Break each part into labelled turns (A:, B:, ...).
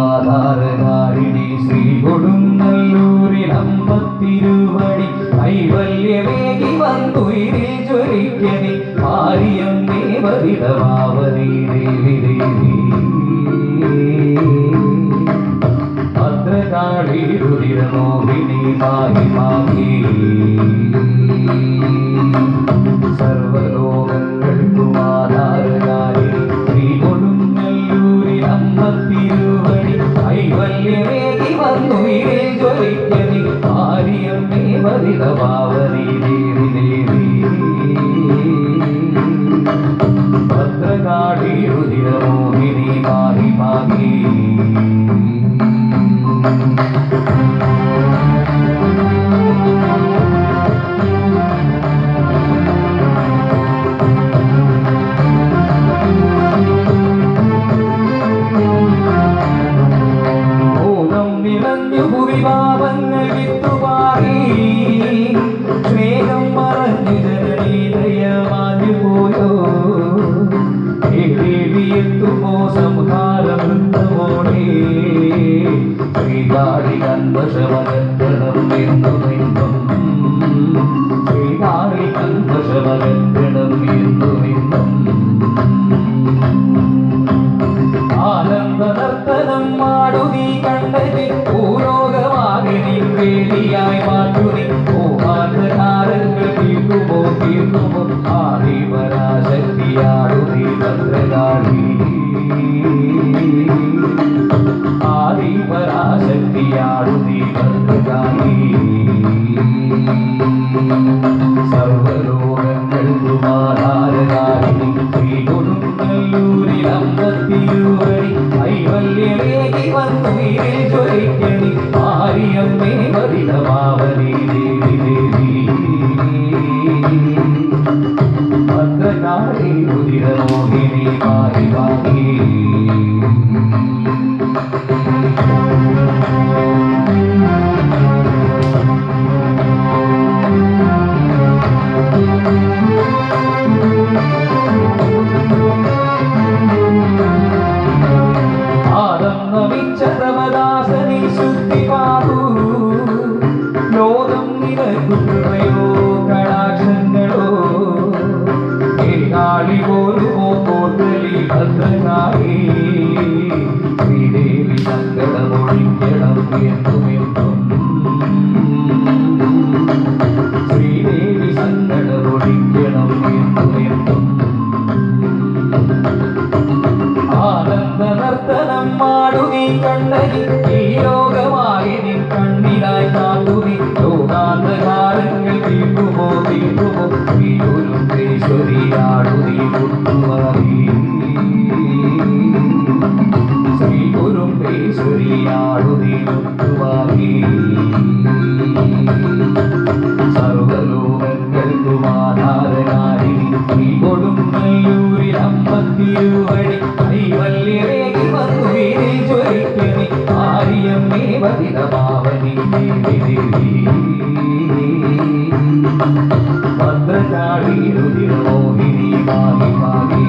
A: ആധാരകാരിണി ശ്രീ കൊടുങ്ങല്ലൂരിനമ്പത്തിരുവടി കൈവല്യമേകി വന്നുയിരിൽ ജ്വലിക്കണി ആര്യം ദേവരിതമാവതി ദേവി ദേവി ഭദ്രകാളി രുതിരമോഹിനി മാഹി മാഹി സർവലോകങ്ങൾക്കും ആധാരകാരിണി ശ്രീ കൊടുങ്ങല്ലൂരിനമ്പത്തിരുവടി കൈവല്യമേകി വന്നുയിരിൽ ജ്വലിക്കണി ആര്യം ദേവരിതമാവതി ദേവി ദേവി ഭദ്രകാളി രുതിരമോഹിനി മാഹി മാഹി ഭൂരിഭാവങ്ങൾ വിത്തുപാറി സ്നേഹം മറഞ്ഞു ജനനീതയമാഞ്ഞു പോയോ ദേവിയെത്തുമോ സംഹാര വൃത്തമോടെ ശ്രീകാളി കന്വശമകരണം എന്നുമെന്നും ശ്രീകാളി കന്വശമകരണം എന്നുമെന്നും ആനന്ദ നർത്തനം മാടുതി കണ്ടതിൽ ഭൂലോകമാകിനി വേദിയായി മാറ്റുനി ഓഹാന്തകാരങ്ങൾ തീർക്കുമോ തീർക്കുമോ ആദിപരാശക്തിയാടുതി ഭദ്രകാളി ആദിപരാശക്തിയാടുതി ഭദ്രകാളി സർവലോകങ്ങൾക്കും ആധാരകാരിണി ശ്രീ കൊടുങ്ങല്ലൂരിനമ്പത്തിരുവടി കൈവല്യമേകി വന്നുയിരിൽ ജ്വലിക്കണി ആര്യം ദേവരിതമാവതി ദേവി ദേവി ഭദ്രകാളി രുതിരമോഹിനി മാഹി മാഹി ചരമദാസനി ശുദ്ധി പാടൂ ലോകം നിരകുകയോ കടാക്ഷങ്ങളോ കാളി പോലുമോ കോട്ടലി ഭദ്രകാളി ശ്രീദേവി സങ്കടമൊഴിക്കണം എന്നുമെന്നും ശ്രീദേവി സങ്കടമൊഴിക്കണം എന്നുമെന്നും ആനന്ദ നർത്തനം മാടുതി കണ്ണകി ഈ ലോകമായി നിൻ കണ്ണിനായി കാത്തുനി ലോകാന്തകാരങ്ങൾ തീർക്കുമോ തീർക്കുമോ ശ്രീകുരുമ്പേശ്വരിയാടുതി മുത്തുവായി ശ്രീകുരുമ്പേശ്വരിയാടുതി മുത്തുവായി സർവലോകങ്ങൾക്കും ആധാരകാരിണി ശ്രീ കൊടുങ്ങല്ലൂരിനമ്പത്തിരുവടി കൈവല്യമേകി വന്നുയിരിൽ ജ്വലിക്കണി ആര്യം ദേവരിതമാവതി ദേവി ദേവി ഭദ്രകാളി രുതിരമോഹിനി മാഹി മാഹി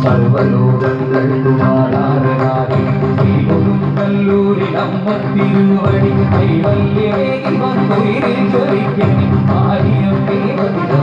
A: സർവലോകങ്ങൾക്കും ആധാരകാരിണി ശ്രീ കൊടുങ്ങല്ലൂരിനമ്പത്തിരുവടി കൈവല്യമേകി വന്നുയിരിൽ ജ്വലിക്കണി ആര്യം ദേവരിത